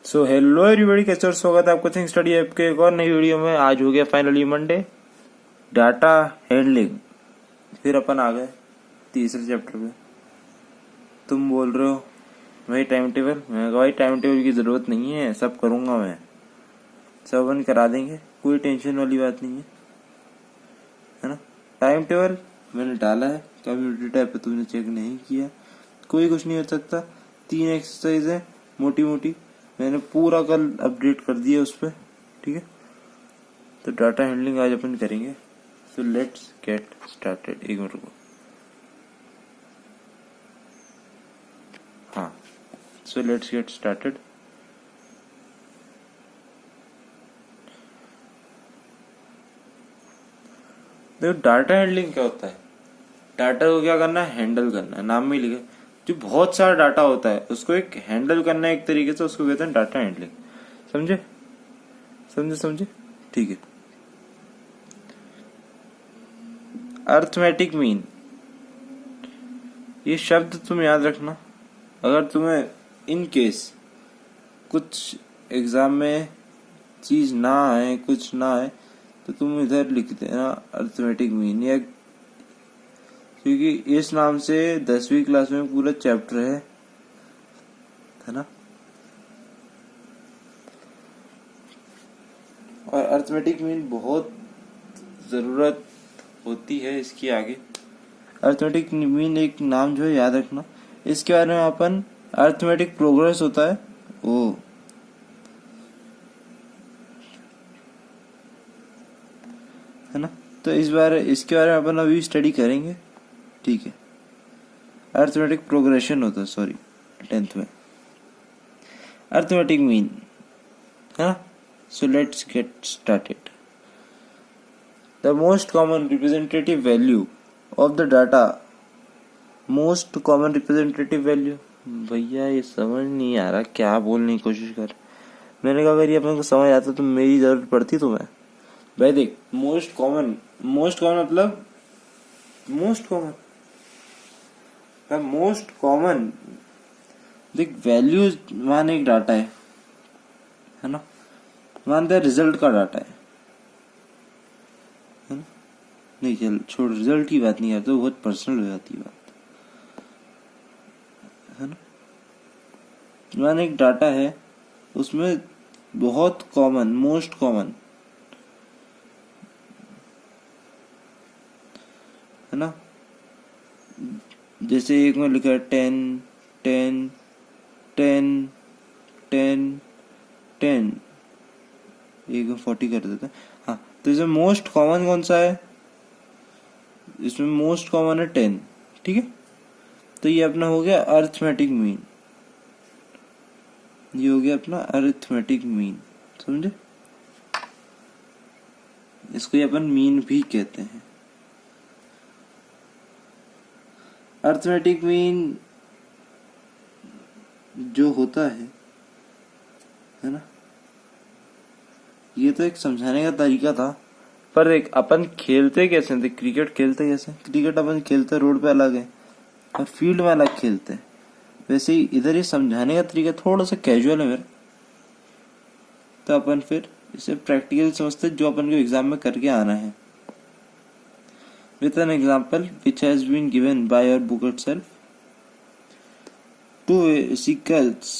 So hello everybody, कैसे हो? स्वागत है आपका थिंक स्टडी ऐप के एक और नई वीडियो में। आज हो गया फाइनली मंडे, डाटा हैंडलिंग। फिर अपन आ गए तीसरे चैप्टर पे। तुम बोल रहे हो भाई टाइम टेबल, मैं कहा भाई टाइम टेबल की ज़रूरत नहीं है, सब करूँगा मैं, सब अपन करा देंगे, कोई टेंशन वाली बात नहीं है ना। टाइम टेबल मैंने डाला है, कम्युनिटी टैब पे तुमने चेक नहीं किया, कोई कुछ नहीं हो सकता। 3 एक्सरसाइज है मोटी मोटी, मैंने पूरा कल अपडेट कर दिया उस पर, ठीक है। तो डाटा हैंडलिंग आज अपन करेंगे। So let's get started. एक मिनट को, हाँ, सो लेट्स गेट स्टार्टेड। देखो डाटा हैंडलिंग क्या होता है। डाटा को क्या करना है, हैंडल करना है, नाम में लिखे। जो बहुत सारा डाटा होता है उसको एक हैंडल करना है एक तरीके से, उसको कहते हैं डाटा हैंडलिंग। समझे समझे समझे, ठीक है। अर्थमेटिक मीन, ये शब्द तुम याद रखना। अगर तुम्हें इन केस कुछ एग्जाम में चीज ना आए, कुछ ना आए, तो तुम इधर लिख देना अर्थमेटिक मीन, या क्योंकि इस नाम से 10वीं क्लास में पूरा चैप्टर है ना। और अर्थमेटिक मीन बहुत जरूरत होती है इसकी आगे। अर्थमेटिक मीन एक नाम जो है याद रखना। इसके बारे में अपन अर्थमेटिक प्रोग्रेस होता है वो, है ना। तो इसके बारे में अपन अभी स्टडी करेंगे, ठीक है। अर्थमेटिक प्रोग्रेशन होता है, सॉरी, 10th में अर्थमेटिक मीन, है ना। So let's get started. The most common representative value of the data, most common representative value, भैया ये समझ नहीं आ रहा क्या बोलने की कोशिश कर। मैंने कहा अगर ये अपन को समझ आता तो मेरी जरूरत पड़ती तुम्हें। भाई देख, मोस्ट कॉमन मतलब मोस्ट कॉमन देख, वैल्यू मान एक डाटा है ना, मानते हैं रिजल्ट का डाटा है ना। नहीं चल छोड़, रिजल्ट की बात नहीं करते, तो बहुत पर्सनल हो जाती है बात, है ना। मान एक डाटा है, उसमें बहुत कॉमन, मोस्ट कॉमन, है ना। जैसे एक में लिखा है 10 10 10 10 10, एक में 40 कर देते हैं, हाँ। तो इसमें मोस्ट कॉमन कौन सा है, इसमें मोस्ट कॉमन है 10, ठीक है। तो ये अपना हो गया अरिथमेटिक मीन, ये हो गया अपना अरिथमेटिक मीन, समझे। इसको ये अपन मीन भी कहते हैं। अरिथमेटिक मीन जो होता है ना, ये तो एक समझाने का तरीका था। पर एक अपन खेलते कैसे थे, क्रिकेट खेलते कैसे, क्रिकेट अपन खेलते रोड पे अलग है और फील्ड में अलग खेलते हैं, वैसे ही इधर ये समझाने का तरीका थोड़ा सा कैजुअल है मेरा। तो अपन फिर इसे प्रैक्टिकल समझते जो अपन को एग्जाम में करके आना है। With an example which has been given by your book itself, 2 vehicles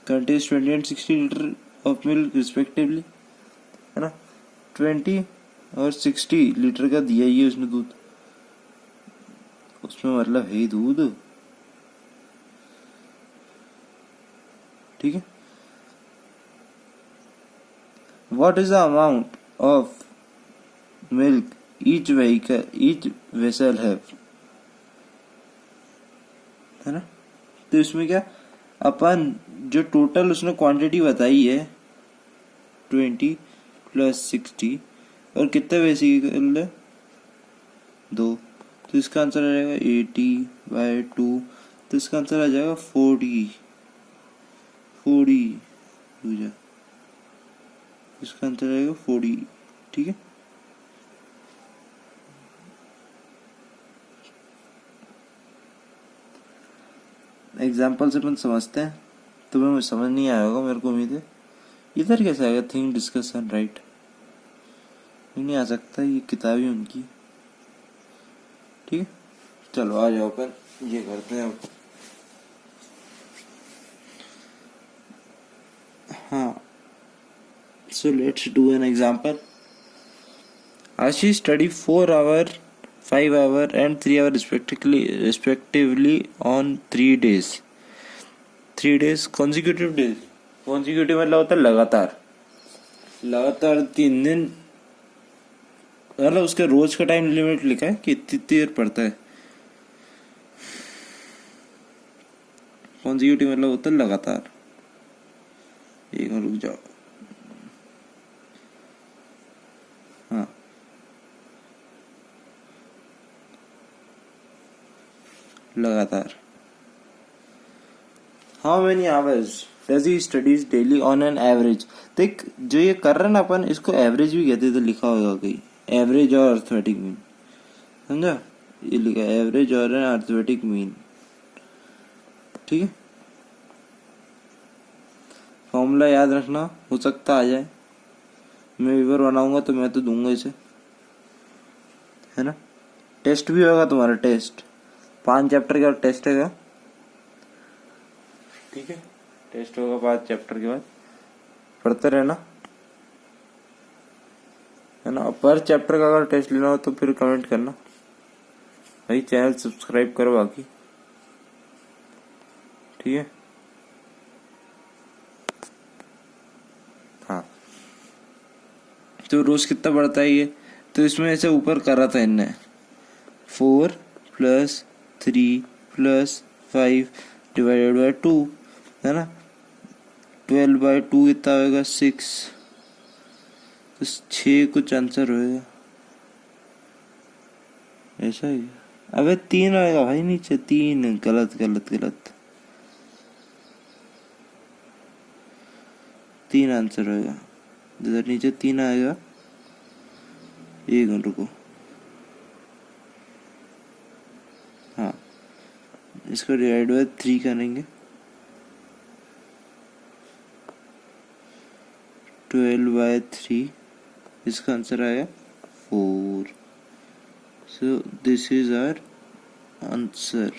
contains 20 and 60 litre of milk respectively, है ना। 20 और 60 लीटर का दिया ही है उसने दूध, उसमें मतलब है ही दूध, ठीक है। What is the amount of milk each vessel have, है ना। तो इसमें क्या, अपन जो टोटल उसने क्वांटिटी बताई है 20 + 60, और कितने वेसिकल है 2, तो इसका आंसर आ जाएगा 80/2, तो इसका आंसर आ जाएगा 40 इसका आंसर आएगा 40, ठीक है। एग्जाम्पल से अपन समझते हैं। तुम्हें समझ नहीं आया होगा, मेरे को उम्मीद है। इधर कैसे आएगा थिंक डिस्कस एंड राइट? नहीं आ सकता, ये किताब ही उनकी। ठीक है, चलो आ जाओ अपन ये करते हैं अब। हाँ, so let's do an example. Ashish studied 4 hour, 5 hour and 3 hour respectively on 3 days. 3 days consecutive days. Consecutive मतलब होता है लगातार 3 दिन, मतलब उसके रोज का टाइम लिमिट लिखा है कि इतनी देर पड़ता है। कॉन्जिक्यूटिव मतलब होता है लगातार। एक मिनट रुक जाओ। हाँ, लगातार। How many hours does he studies daily on an average? देख, जो ये कर रहे हैं ना अपन, इसको एवरेज भी कहते, तो लिखा होगा कहीं एवरेज और अर्थमेटिक मीन, समझा? ये लिखा है एवरेज और अर्थमेटिक मीन। ठीक है, फॉर्मूला याद रखना, हो सकता आ जाए। मैं वीवर बनाऊंगा तो मैं तो दूंगा इसे, है ना? टेस्ट भी होगा तुम्हारा, टेस्ट 5 चैप्टर का टेस्ट है। ठीक है, टेस्ट होगा 5 चैप्टर के बाद, पढ़ते रहना, है ना? पर चैप्टर का अगर टेस्ट लेना हो तो फिर कमेंट करना भाई, चैनल सब्सक्राइब करो बाकी। ठीक है, हाँ। तो रोज कितना बढ़ता है ये? तो इसमें ऐसे ऊपर करा था इनने 4 + 3 + 5 डिवाइडेड बाय 2, है ना? 12/2 कितना होगा? 6। तो 6 कुछ आंसर होएगा ऐसा ही। अबे 3 आएगा भाई नीचे, 3। गलत गलत गलत, 3 आंसर होएगा। इधर नीचे 3 आएगा। एक मिनट रुको, हाँ, इसको डिवाइड बाय 3 करेंगे। 12/3, इसका आंसर आया 4। So this is our answer.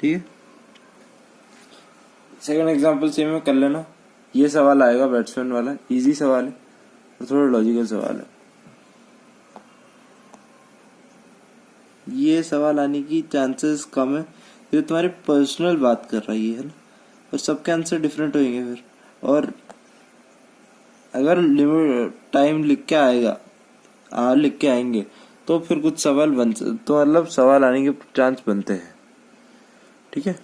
ठीक है, सेकंड एग्जांपल सेम में कर लेना। ये सवाल आएगा बैट्समैन वाला, इजी सवाल है और थोड़ा लॉजिकल सवाल है। ये सवाल आने की चांसेस कम है, ये तुम्हारी पर्सनल बात कर रही है ना, और सबके आंसर डिफरेंट होंगे फिर। और अगर लिमिट टाइम लिख के आएगा, लिख के आएंगे तो फिर कुछ सवाल बन, तो मतलब सवाल आने के चांस बनते हैं। ठीक है,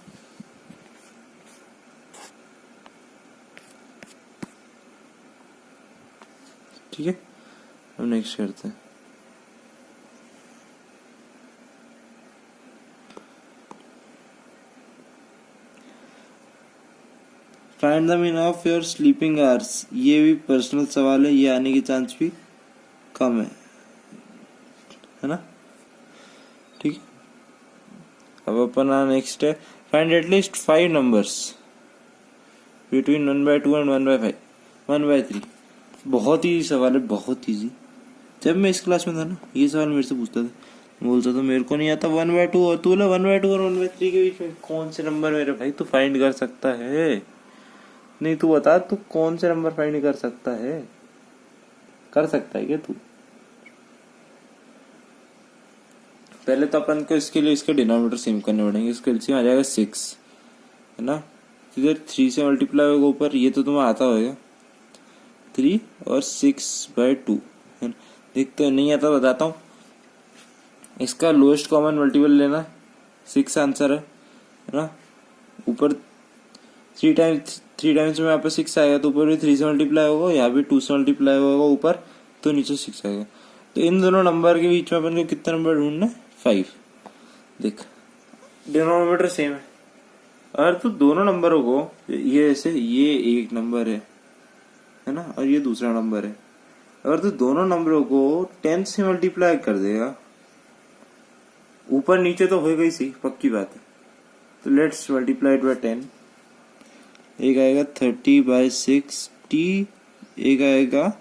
ठीक है, हम नेक्स्ट करते हैं। Find the mean of your sleeping hours. ये भी पर्सनल सवाल है, ये आने के चांस भी कम है ना? ठीक है, अब अपना नेक्स्ट है find at least 5 numbers between 1/2 and 1/5, 1/3। बहुत ही सवाल है, बहुत ईजी। जब मैं इस क्लास में था ना, ये सवाल मेरे से पूछता था, बोलता था मेरे को नहीं आता 1/2, और तू 1/2 और 1/3 के बीच में कौन से नंबर मेरे भाई तू फाइंड कर सकता है? नहीं, तू बता, तू कौन से नंबर फाइंड कर सकता है? कर सकता है क्या तू? पहले तो अपन को इसके लिए इसके डिनोमिनेटर सेम करने पड़ेंगे। इसका एलसीएम आ जाएगा 6, है ना? इधर 3 से मल्टीप्लाई होगा ऊपर, ये तो तुम्हें आता होगा 3 और 6/2, है ना? देखते नहीं आता, बताता हूँ। इसका लोएस्ट कॉमन मल्टीपल लेना, 6 आंसर है ना? ऊपर 3 टाइम्स में यहाँ पे 6 आएगा, तो ऊपर भी 3 से मल्टीप्लाई होगा, यहाँ भी 2 से मल्टीप्लाई होगा ऊपर, तो नीचे 6 आएगा। तो इन दोनों नंबर के बीच में अपन को कितना नंबर ढूंढना है? 5। देख, डिनोमिनेटर सेम है। अगर तो दोनों नंबरों को, ये ऐसे, ये एक नंबर है ना, और ये दूसरा नंबर है, अगर तो दोनों नंबरों को 10 से मल्टीप्लाई कर देगा, ऊपर नीचे तो होएगा ही, सी पक्की बात है। तो लेट्स मल्टीप्लाई इट बाय 10। एक आएगा 30/60, एक आएगा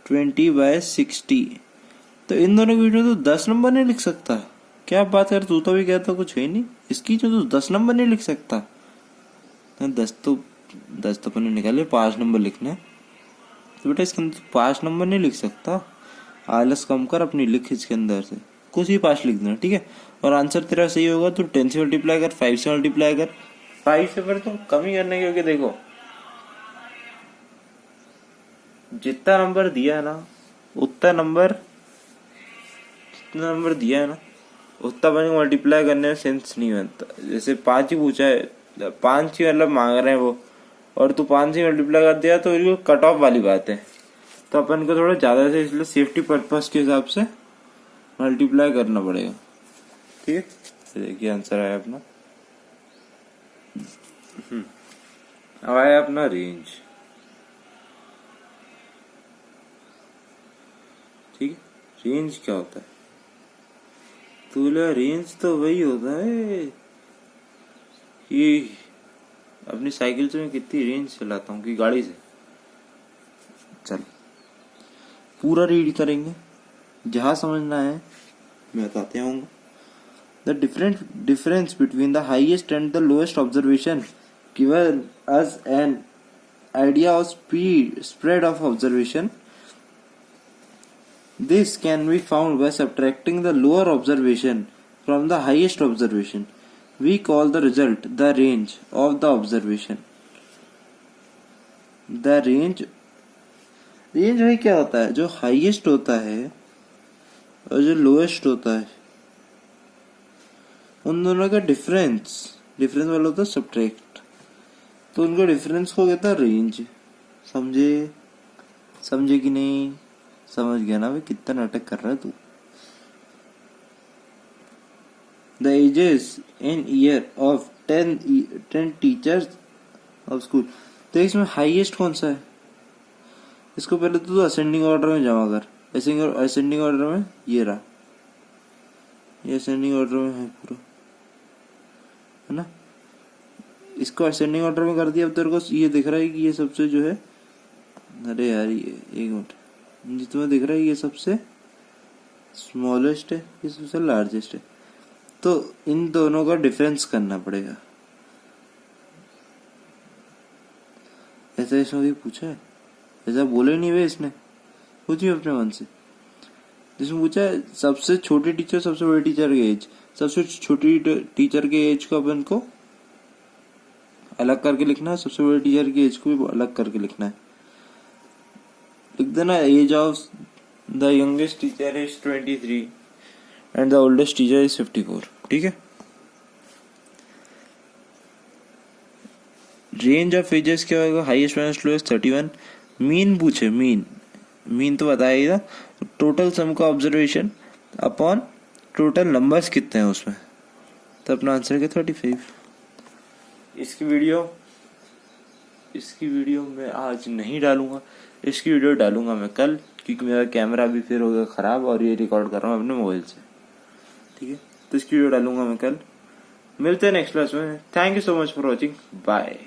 20/60। तो इन दोनों के बीच में तो 10 नंबर नहीं लिख सकता। क्या बात कर, तू तो भी कहता कुछ है नहीं इसकी जो तू 10 नंबर नहीं लिख सकता। 10 तो अपन ने निकाले, 5 नंबर लिखना है तो बेटा इसके अंदर 5 नंबर नहीं लिख सकता। आलस कम कर, अपनी लिख इसके अंदर से कुछ ही 5 लिख देना, ठीक है। और आंसर तेरा सही होगा तो 10 से मल्टीप्लाई कर, 5 से मल्टीप्लाई कर। 5 से पर तुम कम ही करने क्योंकि देखो जितना नंबर दिया है ना उतना नंबर दिया है ना उतना बने मल्टीप्लाई करने में सेंस नहीं बनता। जैसे 5 ही पूछा है, 5 ही मतलब मांग रहे हैं वो, और तू 5 ही मल्टीप्लाई कर दिया तो ये कट ऑफ वाली बात है। तो अपन को थोड़ा ज्यादा से इसलिए सेफ्टी पर्पस के हिसाब से मल्टीप्लाई करना पड़ेगा, ठीक है। देखिए आंसर आया अपना। अब आया अपना रेंज, ठीक है। रेंज क्या होता है? तो रेंज तो वही होता है कि अपनी साइकिल से मैं कितनी रेंज चलाता हूँ कि गाड़ी से। चल पूरा रीड करेंगे, जहां समझना है मैं बताते आऊंगा। The difference between the highest and the lowest observation given us an idea of spread of observation. This can be found by subtracting the lower observation from the highest observation. We call the result the range of the observation. The range भाई क्या होता है? जो highest होता है और जो lowest होता है उन दोनों का डिफरेंस वाला होता है सब्ट्रैक्ट, तो उनका डिफरेंस को कहता है रेंज। समझे कि नहीं? समझ गया ना भाई, कितना नाटक कर रहा है तू। The ages in year of 10 teachers of school. तो इसमें हाईएस्ट कौन सा है? इसको पहले तो असेंडिंग ऑर्डर में जमा कर। असेंडिंग ऑर्डर में ये रहा, ये असेंडिंग ऑर्डर में है पूरा, है ना। इसको असेंडिंग ऑर्डर में कर दिया। अब तेरे को ये दिख रहा है कि ये सबसे जो है, अरे यार ये एक मिनट, जितना दिख रहा है ये सबसे स्मॉलेस्ट है, ये सबसे लार्जेस्ट है। तो इन दोनों का डिफरेंस करना पड़ेगा। ऐसा इसमें भी पूछा है? ऐसा बोले नहीं वे इसने, पूछिए अपने मन से। जिसमें पूछा है सबसे छोटी टीचर सबसे बड़ी टीचर की एज, सबसे छोटी टीचर के एज को अपन को अलग करके लिखना है, सबसे बड़ी टीचर की एज को भी अलग करके लिखना है। लिख देना age of the youngest teacher is 23 and the oldest teacher is 54, ठीक है। रेंज ऑफ एजेस क्या होगा? Highest minus lowest 31। मीन पूछे, मीन तो बताइएगा। टोटल सम का ऑब्जर्वेशन अपॉन टोटल नंबर्स कितने हैं उसमें, तो अपना आंसर क्या 35। इसकी वीडियो मैं आज नहीं डालूंगा, इसकी वीडियो डालूंगा मैं कल, क्योंकि मेरा कैमरा भी फिर हो गया खराब और ये रिकॉर्ड कर रहा हूँ अपने मोबाइल से, ठीक है। तो इसकी वीडियो डालूंगा मैं कल। मिलते हैं नेक्स्ट क्लास में। Thank you so much for watching, bye.